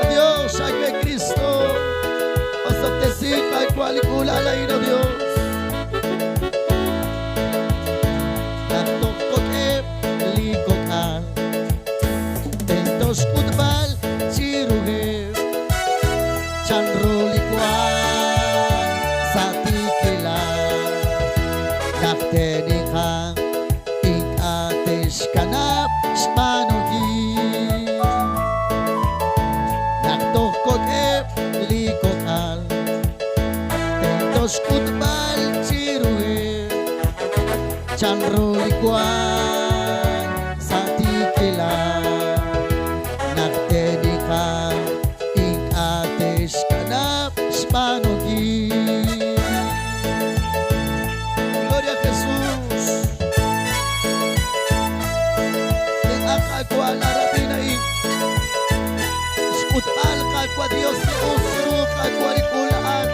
Adiós, ay Cristo, os obtecid al cual icula la ira Dios. Taktok kotep likokan, tentos kutbal siruhe, chandro likuan sa tikilan, naktenikang ikates kanap spanugi. Likokal tentos kutbal siruhe chandro likuan sa tikilan naktenikang ikates kanap spanugi. Gloria a Jesús. Te akakwa larapinain kutbal kakwa Dios ni uso kakwa likulaan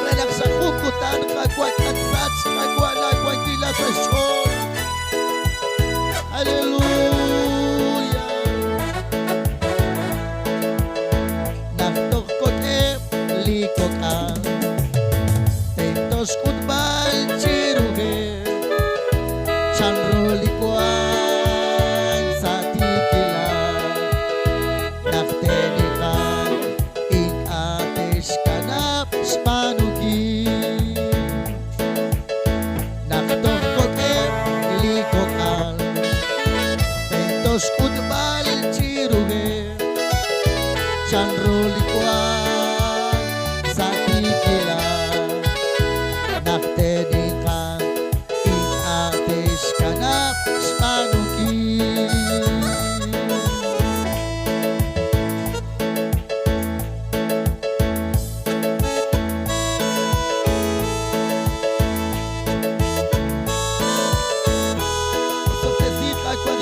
renak sa hukutan kakwa katsats kakwa lagwa kila sa shor. Hallelujah. Naktok kote likokan tentos kutbal chiruhe chandro likuan sa tikilan naktenikang ikates kanap spanugi. Naktokkoket likokal tentos kutbal chiruhe chandro likuan sa tikilan naktenikang ikates kanap spanugi.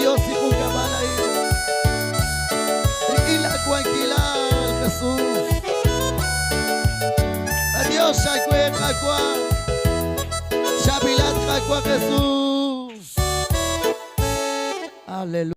Dios y pungabala tequila cuanquila Jesús. Adiós, Shakwe Kakwa Shabilat Kakwa Jesús.